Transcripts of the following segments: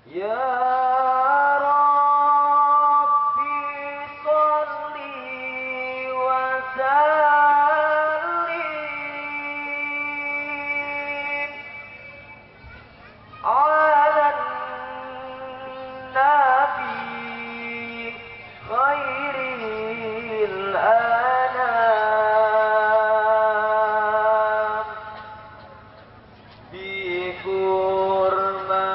Ya Rabbi sholli wa sallim ala nabi khairil anam bi hurmati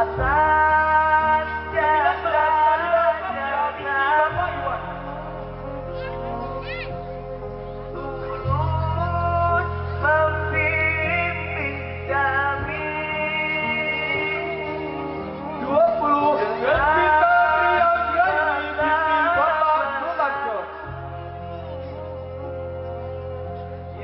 atas jasa tulus membimbing kami 20 Devita Priyangrani binti Bapak Sumarjo.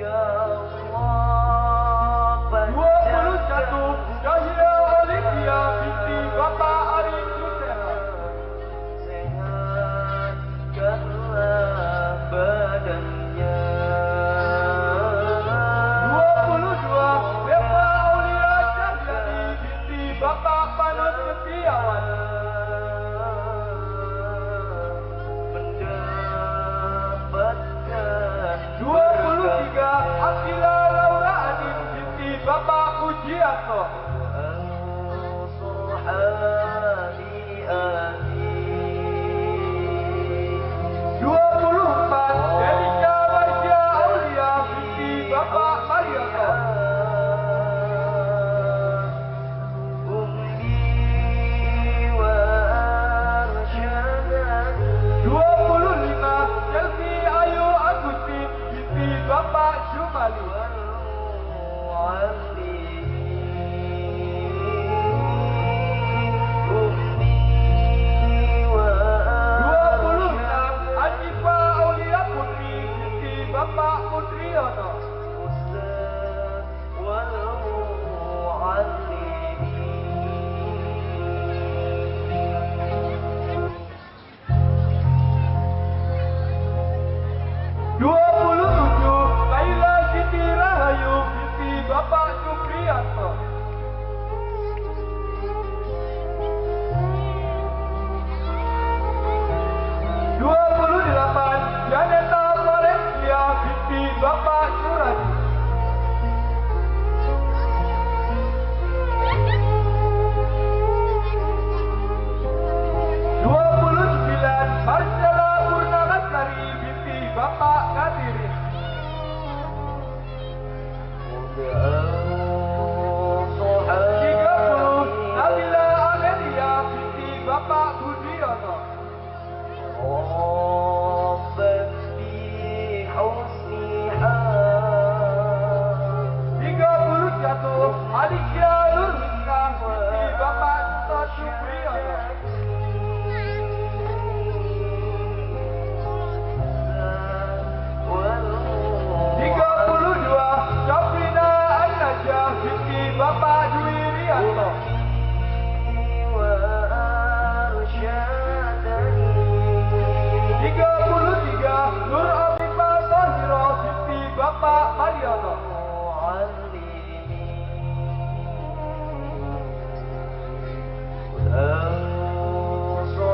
Ya Allah 21 Dahlia Olivia binti Bapak Ari Susera. sehatkanlah badannya 22 Deva Aulia Cahyadi binti Bapak Panut Setiawan. mendapatkan 23 Akila Laura Anin binti Bapak Pujianto. Surhani amin 24 Delika Marsya Aulia binti Bapak Marioto. Ummi wa arsyadani 25 Chelsea Ayu Agustin binti Bapak Jumali. Ummi wa 26 Asifa Aulia Putri binti Bapak Putriono. wal mu'allimin 27 Laila Siti Rahayu binti Bapak Supriyanto. 28 Janeta Valencia binti Bapak Suradi. 29 Marcella Purnamasari binti Bapak Kadiri. 30 Nabila Amelia binti Bapak Budiono. ربي حسنها 31 Alicia Nurlina binti Bapak Suto Supriyono. 32 Sabrina An-Najah binti Bapak Dwi Rianto. 33 Nur Afifah Sohiro binti Bapak Mariono.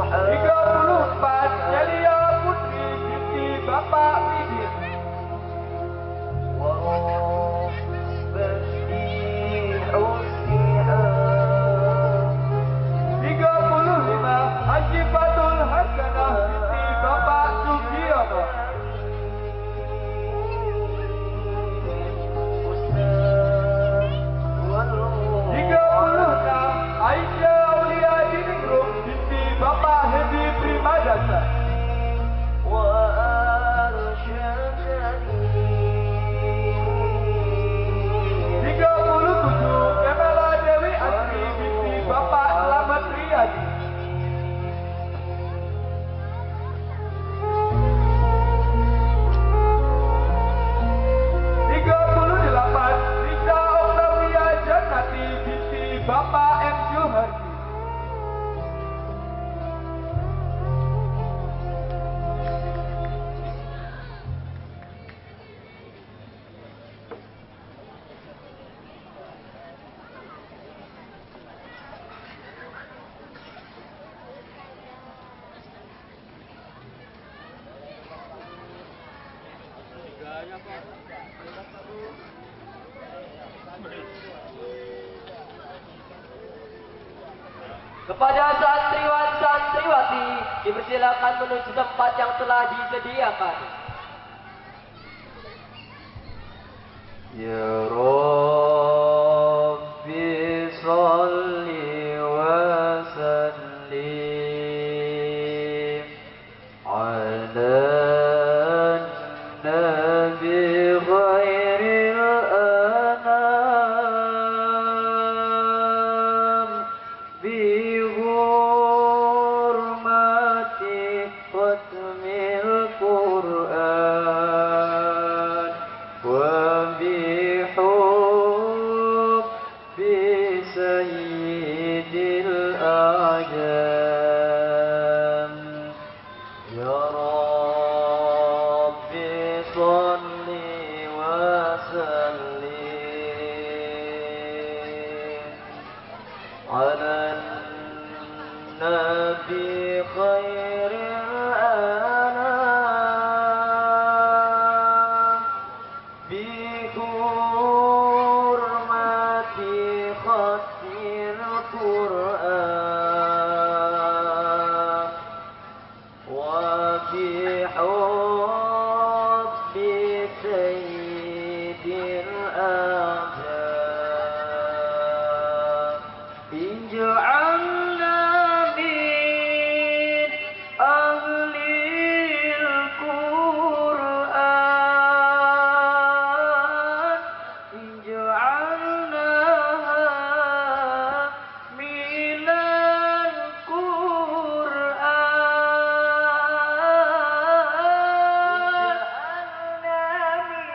34 Celia Putri binti Bapak Bidin. 35 Hajifatul Hasanah binti Bapak Sugiono. 36 Aisyah Aulia Diningrum binti Bapak Hedi Primadasa. 37 Kemala Dewi Asri binti Bapak Slamet Riyadi. 38 Risa Octavia Jannati binti Bapak M. Juhardi. 3 Kepada santriwan santriwati dipersilakan menuju tempat yang telah disediakan. Ya Rabbi salli wa الأعجاب اجعلنا من أهل القرآن اجعلنا من القرآن اجعلنا من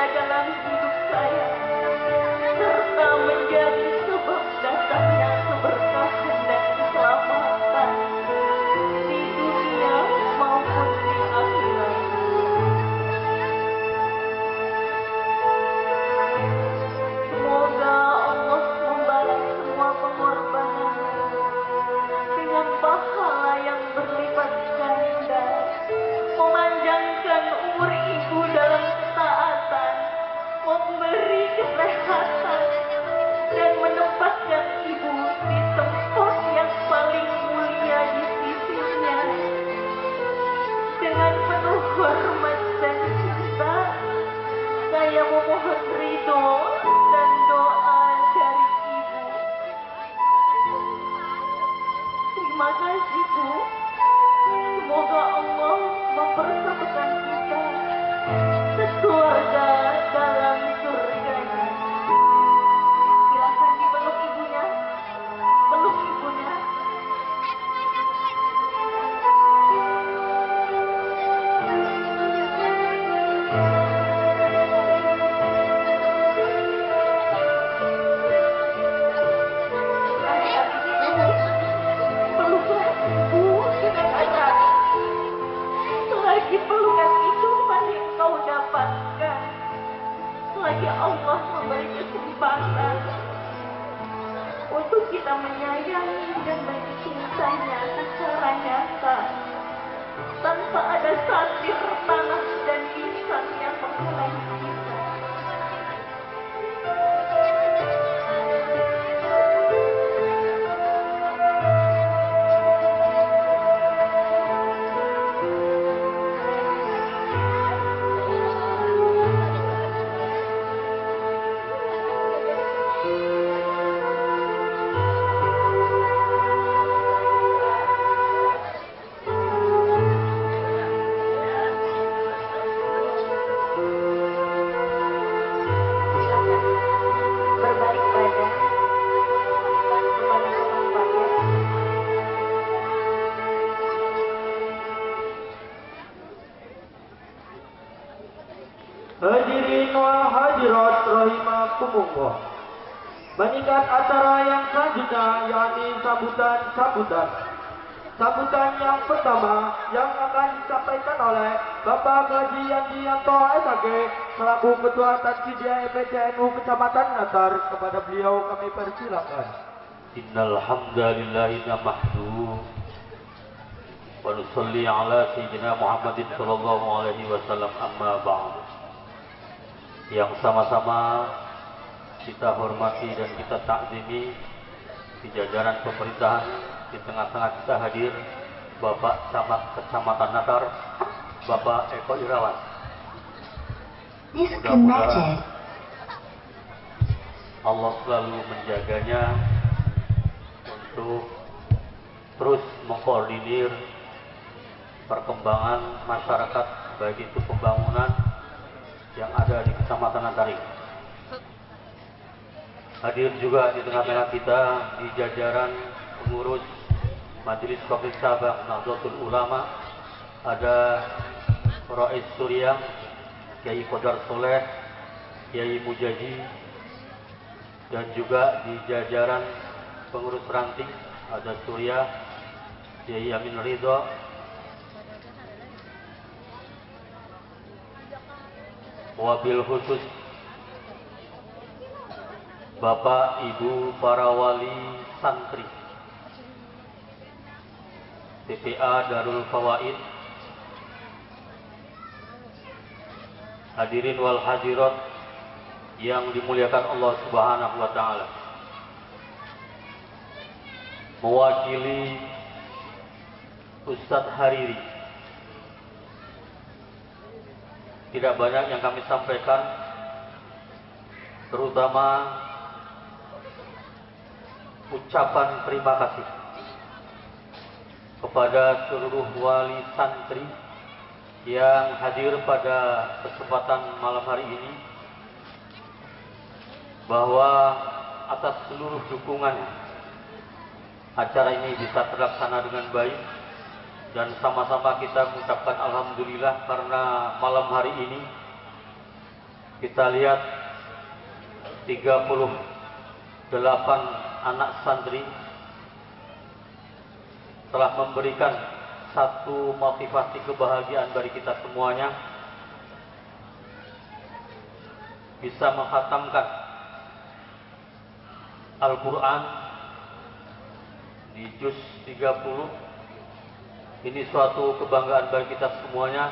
bercahaya dalam hidup saya, serta menjadi sebab datangnya keberkahan dan keselamatan di dunia maupun di akhirat. Semoga Allah membalas semua pengorbanan dengan pahala yang berlipat ganda, memanjangkan umur ibu dalam ketaatan, memberi kesehatan, dan menempatkan ibu di tempat yang paling mulia di sisinya. Dengan penuh hormat dan cinta, saya memohon ridho dan doa dari ibu. Terima kasih, Bu. Semoga Allah mempersatukan kita sekeluarga dalam surganya. Silakan dipeluk ibunya. Peluk ibunya. Peluklah ibu dengan erat. Selagi pelukan itu masih engkau dapatkan, selagi Allah memberi kesempatan untuk kita menyayangi dan mencintainya secara nyata, tanpa ada satir tanah dan lisan yang menghalangi kita. Berbalik badan, kembali ke tempatnya. Hadirin wal hadirat rahimakumullah. Meningkat acara yang selanjutnya yakni sambutan. Sambutan yang pertama yang akan disampaikan oleh Bapak Haji Yandianto SAG selaku Ketua Tanfidia MPCNU Kecamatan Natar. Kepada beliau kami persilakan. Innal hamdalillahi nahmaduhu wa nusalli ala sayyidina Muhammadin sallallahu alaihi wasallam, amma ba'd. Yang sama-sama kita hormati dan kita takzimi di jajaran pemerintahan. Di tengah-tengah kita hadir Bapak Camat Kecamatan Natar, Bapak Eko Irawan. Mudah-mudahan Allah selalu menjaganya untuk terus mengkoordinir perkembangan masyarakat, baik itu pembangunan yang ada di Kecamatan Natar ini. Hadir juga di tengah-tengah kita di jajaran pengurus Majelis Kopis Sabang Nahdlatul Ulama, ada Rais Surya, Kiai Qadar Soleh, Kiai Mujaji, dan juga di jajaran pengurus ranting ada Surya, Kiai Amin Ridho, wabil khusus Bapak Ibu para wali santri TPA Darul Fawaid, hadirin wal hadirat yang dimuliakan Allah Subhanahu wa taala. Mewakili Ustadz Hariri, tidak banyak yang kami sampaikan, terutama ucapan terima kasih kepada seluruh wali santri yang hadir pada kesempatan malam hari ini, bahwa atas seluruh dukungannya acara ini bisa terlaksana dengan baik, dan sama-sama kita mengucapkan alhamdulillah karena malam hari ini kita lihat 38 anak santri telah memberikan satu motivasi kebahagiaan bagi kita semuanya, bisa menghatamkan Al-Quran di juz 30. Ini suatu kebanggaan bagi kita semuanya,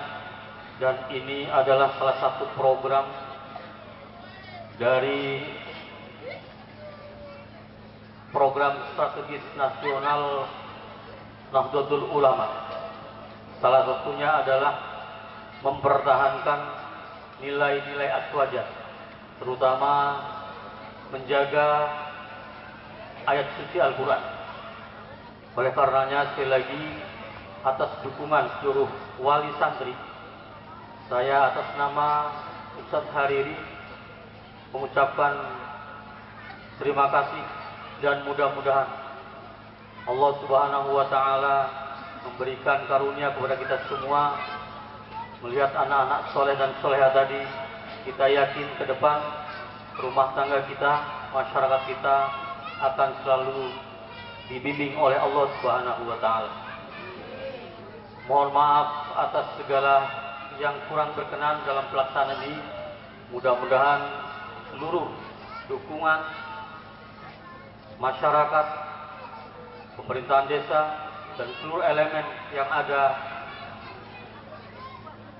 dan ini adalah salah satu program dari program strategis nasional Nahdlatul Ulama. Salah satunya adalah mempertahankan nilai-nilai aswaja, terutama menjaga ayat suci Al-Quran. Oleh karenanya, sekali lagi, atas dukungan seluruh wali santri, saya atas nama Ustadz Hariri mengucapkan terima kasih, dan mudah-mudahan Allah Subhanahu wa Ta'ala memberikan karunia kepada kita semua melihat anak-anak soleh dan soleha tadi. Kita yakin ke depan rumah tangga kita, masyarakat kita akan selalu dibimbing oleh Allah Subhanahu wa Ta'ala. Mohon maaf atas segala yang kurang berkenan dalam pelaksanaan ini. Mudah-mudahan seluruh dukungan masyarakat, pemerintahan desa, dan seluruh elemen yang ada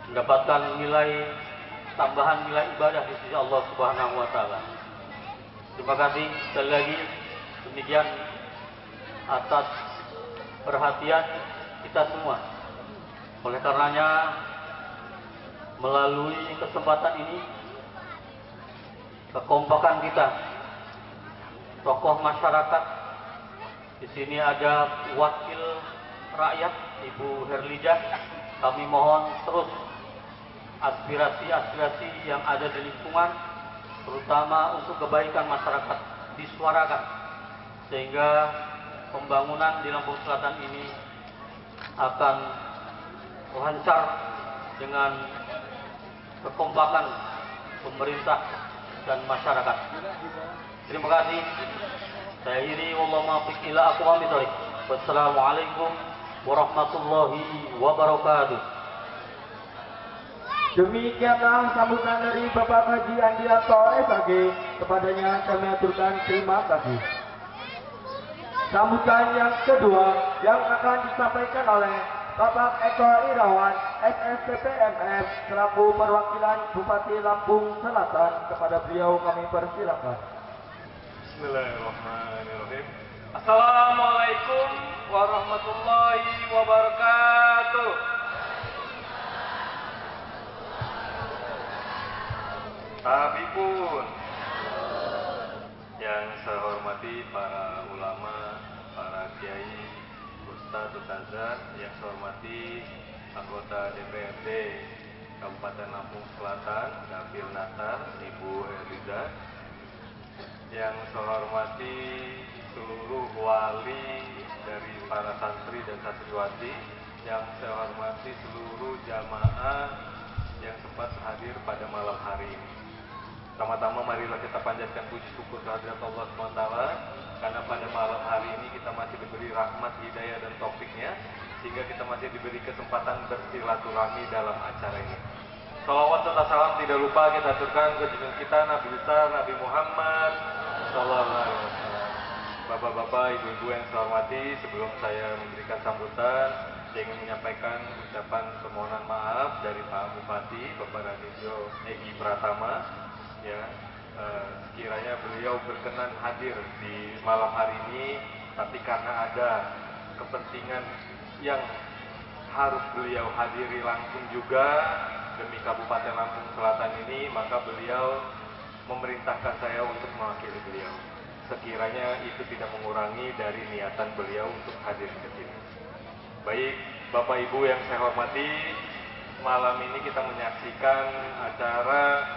mendapatkan tambahan nilai ibadah di sisi Allah Subhanahu wa Ta'ala. Terima kasih sekali lagi. Demikian atas perhatian kita semua. Oleh karenanya, melalui kesempatan ini, kekompakan kita, tokoh masyarakat, di sini ada wakil rakyat Ibu Herlija, kami mohon terus aspirasi-aspirasi yang ada di lingkungan, terutama untuk kebaikan masyarakat, disuarakan, sehingga pembangunan di Lampung Selatan ini akan lancar dengan kekompakan pemerintah dan masyarakat. Terima kasih. Saya iri wallahu muwaffiq ila aqwamit thoriq. Wassalamualaikum warahmatullahi wabarakatuh. Demikianlah sambutan dari Bapak Haji Andianto SAG. Kepadanya kami aturkan terima kasih. Sambutan yang kedua yang akan disampaikan oleh Bapak Eko Irawan, SSPPMF, selaku perwakilan Bupati Lampung Selatan. Kepada beliau kami persilakan. Bismillahirrahmanirrahim. Assalamualaikum warahmatullahi wabarakatuh. Habibun, yang saya hormati para ulama, para kiai, ustadz, ustazah, yang saya hormati anggota DPRD Kabupaten Lampung Selatan, Dapil Natar, Ibu Herlija, yang saya hormati seluruh wali dari para santri dan santriwati, yang saya hormati seluruh jamaah yang sempat hadir pada malam hari ini. Pertama-tama marilah kita panjatkan puji syukur kehadirat Allah SWT, karena pada malam hari ini kita masih diberi rahmat, hidayah, dan taufiknya, sehingga kita masih diberi kesempatan bersilaturahmi dalam acara ini. Salawat serta salam tidak lupa kita aturkan ke junjungan kita Nabi besar Nabi Muhammad Sallallahu Alaihi Wasallam. Bapak-bapak, ibu-ibu yang saya hormati, sebelum saya memberikan sambutan, saya ingin menyampaikan ucapan permohonan maaf dari Pak Bupati, Bapak Radityo Egi Pratama. Ya, sekiranya beliau berkenan hadir di malam hari ini, tapi karena ada kepentingan yang harus beliau hadiri langsung juga demi Kabupaten Lampung Selatan ini, maka beliau memerintahkan saya untuk mewakili beliau. Sekiranya itu tidak mengurangi dari niatan beliau untuk hadir ke sini. Baik, Bapak Ibu yang saya hormati, malam ini kita menyaksikan acara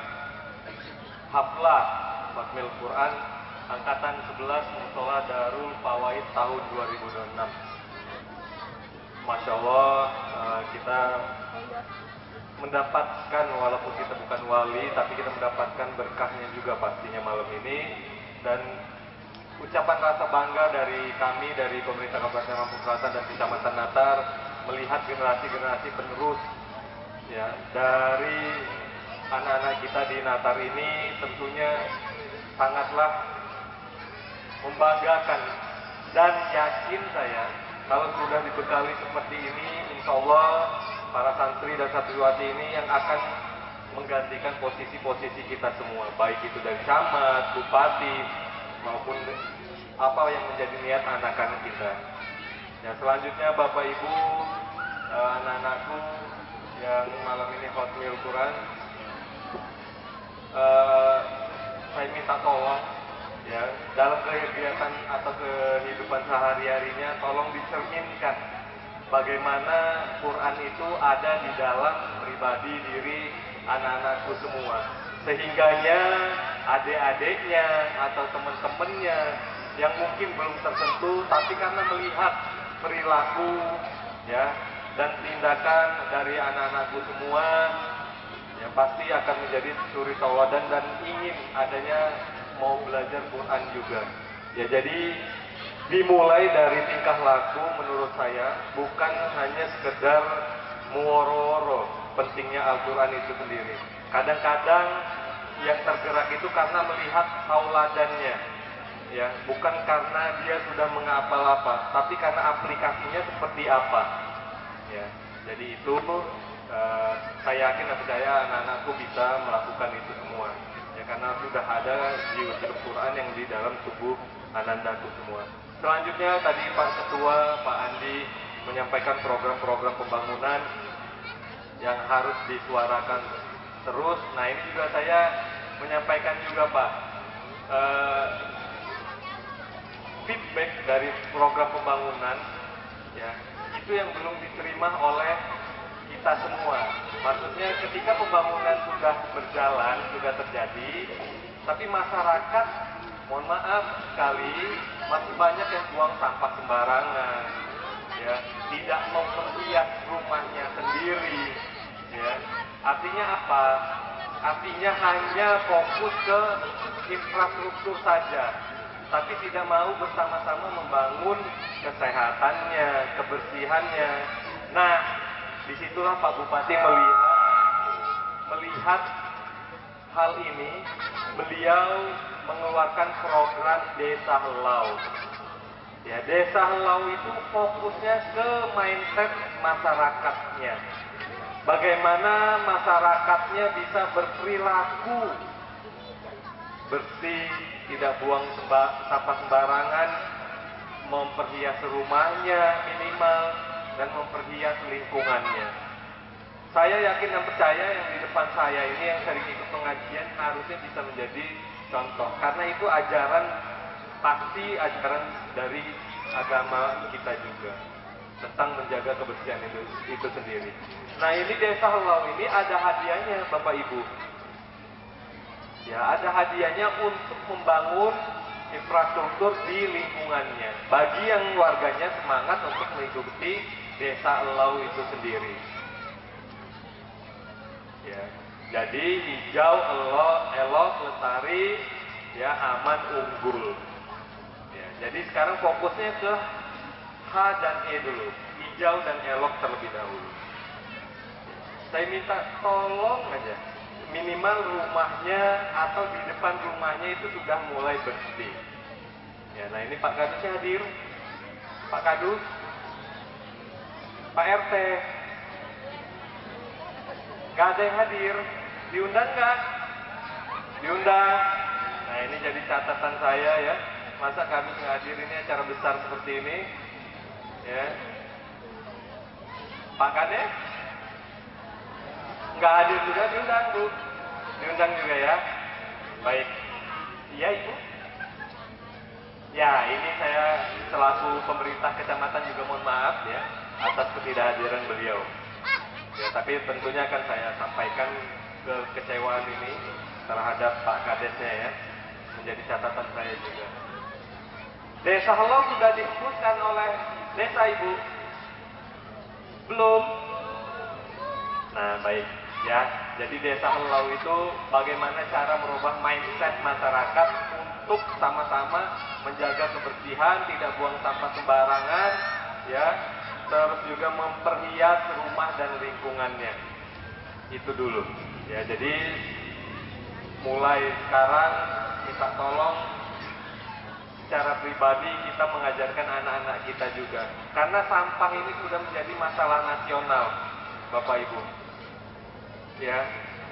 Haflah Khatmil Quran Angkatan 11 Mushola Darul Fawaid tahun 2006. Masya Allah, kita mendapatkan, walaupun kita bukan wali, tapi kita mendapatkan berkahnya juga pastinya malam ini. Dan ucapan rasa bangga dari kami, dari pemerintah Kabupaten Lampung Selatan dan Kecamatan Natar, melihat generasi-generasi penerus ya dari anak-anak kita di Natar ini tentunya sangatlah membanggakan. Dan yakin saya, kalau sudah dibekali seperti ini, insya Allah para santri dan santriwati ini yang akan menggantikan posisi-posisi kita semua, baik itu dari camat, bupati, maupun apa yang menjadi niat anak-anak kita. Ya, selanjutnya Bapak Ibu, anak-anakku yang malam ini khotmil Quran, saya minta tolong ya, dalam kegiatan atau kehidupan sehari-harinya tolong dicerminkan bagaimana Quran itu ada di dalam pribadi diri anak-anakku semua, sehingganya adik-adiknya atau teman-temannya yang mungkin belum tersentuh, tapi karena melihat perilaku ya dan tindakan dari anak-anakku semua, ya pasti akan menjadi suri tauladan dan ingin adanya mau belajar Quran juga. Ya, jadi dimulai dari tingkah laku menurut saya, bukan hanya sekedar muworo-woro pentingnya Al-Quran itu sendiri. Kadang-kadang yang tergerak itu karena melihat tauladannya, ya, bukan karena dia sudah menghafal apa, tapi karena aplikasinya seperti apa. Ya, jadi itu saya yakin dan percaya anak-anakku bisa melakukan itu semua. Ya, karena sudah ada jiwa Quran yang di dalam tubuh anak-anakku semua. Selanjutnya tadi Pak Ketua, Pak Andi menyampaikan program-program pembangunan yang harus disuarakan terus. Nah, ini juga saya menyampaikan juga Pak, feedback dari program pembangunan ya, itu yang belum diterima oleh kita semua. Maksudnya ketika pembangunan sudah berjalan, sudah terjadi, tapi masyarakat, mohon maaf sekali, masih banyak yang buang sampah sembarangan, ya, tidak memperhias rumahnya sendiri, ya. Artinya apa? Artinya hanya fokus ke infrastruktur saja, tapi tidak mau bersama-sama membangun kesehatannya, kebersihannya. Nah, disitulah Pak Bupati melihat hal ini, beliau mengeluarkan program Desa Helau. Ya, Desa Helau itu fokusnya ke mindset masyarakatnya. Bagaimana masyarakatnya bisa berperilaku bersih, tidak buang sampah sembarangan, memperhias rumahnya minimal, dan memperhias lingkungannya. Saya yakin dan percaya yang di depan saya ini yang sering ikut pengajian harusnya bisa menjadi contoh, karena itu ajaran, pasti ajaran dari agama kita juga tentang menjaga kebersihan itu sendiri. Nah, ini Desa Helau ini ada hadiahnya Bapak Ibu. Ya, ada hadiahnya untuk membangun infrastruktur di lingkungannya. Bagi yang warganya semangat untuk mengikuti Desa Helau itu sendiri. Ya, jadi hijau, elok, lestari, ya, aman, unggul. Ya, jadi sekarang fokusnya ke H dan E dulu, hijau dan elok terlebih dahulu. Saya minta tolong aja, minimal rumahnya atau di depan rumahnya itu sudah mulai bersih. Ya, nah ini Pak Kadusnya hadir, Pak Kadus, Pak RT, gak ada yang hadir, diundang nggak? Diundang. Nah, ini jadi catatan saya ya, masa Kadus nggak hadir, ini acara besar seperti ini, ya. Pak Kades nggak hadir juga, diundang Bu, diundang juga ya. Baik, iya Ibu. Ya, ini saya selaku pemerintah kecamatan juga mohon maaf ya atas ketidakhadiran beliau. Ya, tapi tentunya akan saya sampaikan kekecewaan ini terhadap Pak Kadesnya ya, menjadi catatan saya juga. Desa Helau sudah dihembuskan oleh desa Ibu? Belum? Nah, baik. Ya, jadi Desa Helau itu bagaimana cara merubah mindset masyarakat untuk sama-sama menjaga kebersihan, tidak buang sampah sembarangan, ya, terus juga memperhias rumah dan lingkungannya. Itu dulu. Ya, jadi mulai sekarang kita tolong secara pribadi kita mengajarkan anak-anak kita juga. Karena sampah ini sudah menjadi masalah nasional, Bapak Ibu. Ya,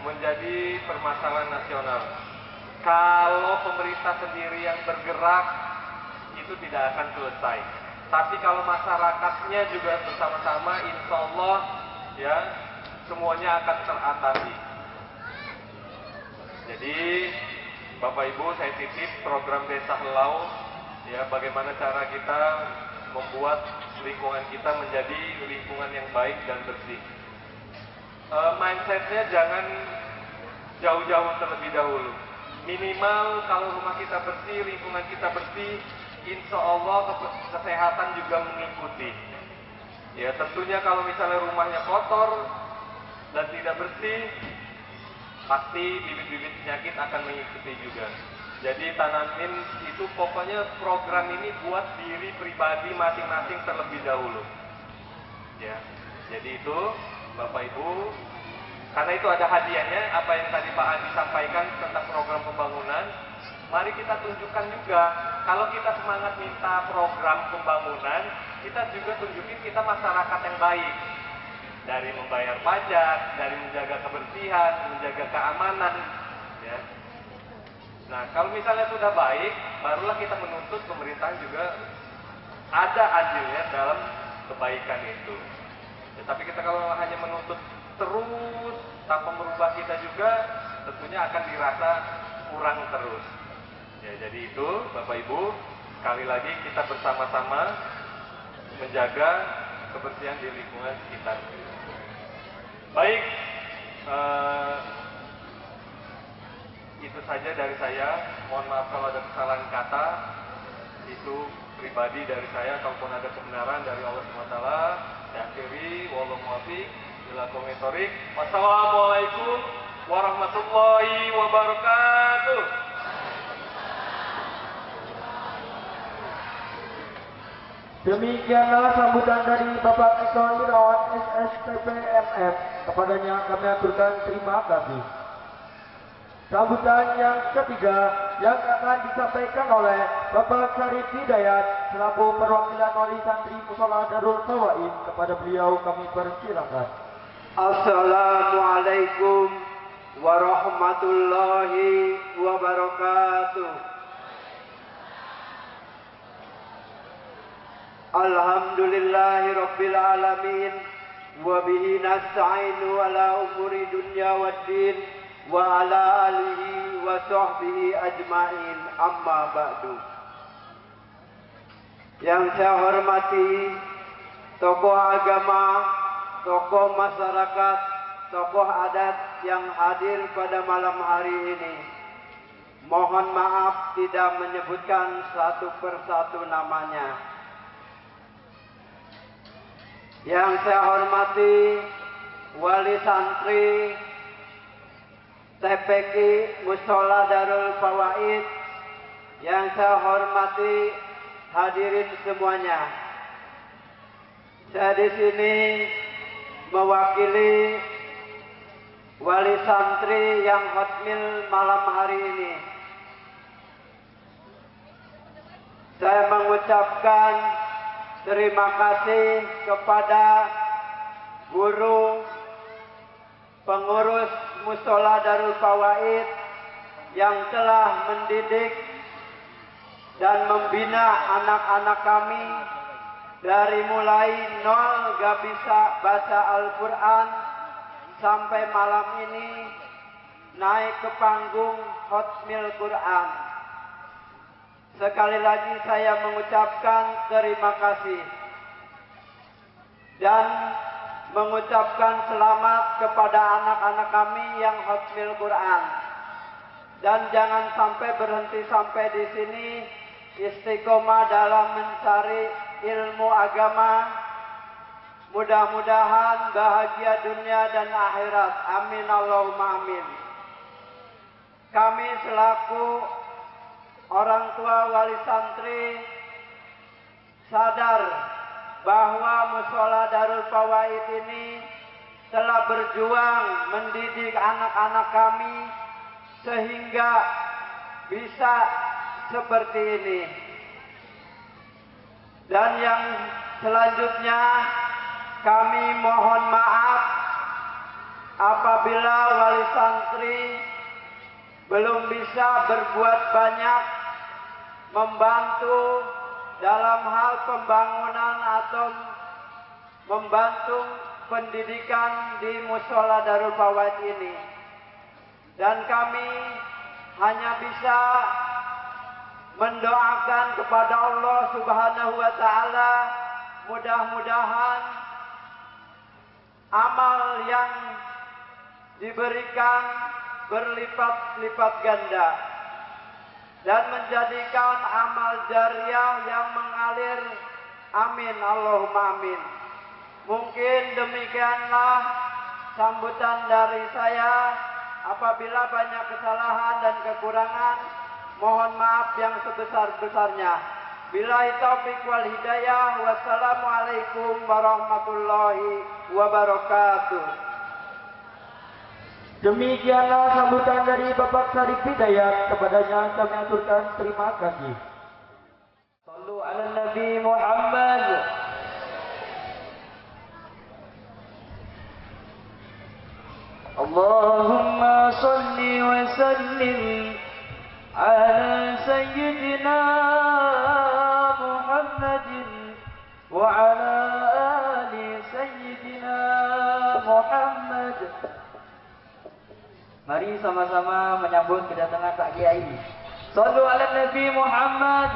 menjadi permasalahan nasional. Kalau pemerintah sendiri yang bergerak, itu tidak akan selesai. Tapi kalau masyarakatnya juga bersama-sama, insya Allah, ya, semuanya akan teratasi. Jadi, Bapak Ibu, saya titip program Desa Helau, ya, bagaimana cara kita membuat lingkungan kita menjadi lingkungan yang baik dan bersih. Mindsetnya jangan jauh-jauh terlebih dahulu. Minimal kalau rumah kita bersih, lingkungan kita bersih, insya Allah kesehatan juga mengikuti. Ya, tentunya kalau misalnya rumahnya kotor dan tidak bersih, pasti bibit-bibit penyakit akan mengikuti juga. Jadi tanamin itu pokoknya program ini buat diri pribadi masing-masing terlebih dahulu. Ya, jadi itu Bapak Ibu, karena itu ada hadiahnya apa yang tadi Pak Andi sampaikan tentang program pembangunan. Mari kita tunjukkan juga, kalau kita semangat minta program pembangunan, kita juga tunjukin kita masyarakat yang baik. Dari membayar pajak, dari menjaga kebersihan, menjaga keamanan. Ya. Nah, kalau misalnya sudah baik, barulah kita menuntut pemerintahan juga ada andilnya dalam kebaikan itu. Ya, tapi kita kalau hanya menuntut terus tanpa merubah kita juga, tentunya akan dirasa kurang terus. Ya, jadi itu Bapak Ibu, sekali lagi kita bersama-sama menjaga kebersihan di lingkungan sekitar. Baik, itu saja dari saya. Mohon maaf kalau ada kesalahan kata. Itu pribadi dari saya. Kalaupun ada kebenaran dari Allah SWT, saya akhiri. Wallahu muwaffiq ila aqwamit thoriq. Wassalamualaikum warahmatullahi wabarakatuh. Demikianlah sambutan dari Bapak Eko Irawan SSPP MM. Kepadanya kami aturkan terima kasih. Sambutan yang ketiga yang akan disampaikan oleh Bapak Syarif Hidayat selaku perwakilan wali santri Mushola Darul Fawaid. Kepada beliau kami persilakan. Assalamualaikum warahmatullahi wabarakatuh. Alhamdulillahi Rabbil Alamin. Wabihi nasta'inu ala umuri dunya waddin. Wa ala alihi wa sahbihi ajma'in. Amma ba'du. Yang saya hormati tokoh agama, tokoh masyarakat, tokoh adat yang hadir pada malam hari ini. Mohon maaf tidak menyebutkan satu persatu namanya. Yang saya hormati wali santri TPQ Mushola Darul Fawaid, yang saya hormati hadirin semuanya. Saya di sini mewakili wali santri yang hotmil malam hari ini. Saya mengucapkan terima kasih kepada guru, pengurus Mushola Darul Fawaid yang telah mendidik dan membina anak-anak kami dari mulai nol gak bisa baca Al-Quran sampai malam ini naik ke panggung hotmil Quran. Sekali lagi saya mengucapkan terima kasih dan mengucapkan selamat kepada anak-anak kami yang hotmil Quran. Dan jangan sampai berhenti sampai di sini, istiqomah dalam mencari ilmu agama Mudah-mudahan bahagia dunia dan akhirat. Amin Allahumma amin. Kami selaku orang tua wali santri sadar bahwa Mushola Darul Fawaid ini telah berjuang mendidik anak-anak kami sehingga bisa seperti ini. Dan yang selanjutnya kami mohon maaf apabila wali santri belum bisa berbuat banyak membantu dalam hal pembangunan atau membantu pendidikan di Mushola Darul Fawaid ini. Dan kami hanya bisa mendoakan kepada Allah Subhanahu wa taala mudah-mudahan amal yang diberikan berlipat-lipat ganda dan menjadikan amal jariah yang mengalir. Amin Allahumma amin. Mungkin demikianlah sambutan dari saya. Apabila banyak kesalahan dan kekurangan, mohon maaf yang sebesar-besarnya. Billahi taufiq wal hidayah. Wassalamualaikum warahmatullahi wabarakatuh. Demikianlah sambutan dari Bapak Syarif Hidayat. Kepadanya kami aturkan terima kasih. Sallu ala Nabi Muhammad. Allahumma salli wa sallim ala Sayyidina Muhammadin wa ala ali Sayyidina Muhammad. Mari sama-sama menyambut kedatangan Pak Kiai. Sallu ala Nabi Muhammad.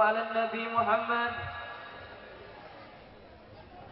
على النبي محمد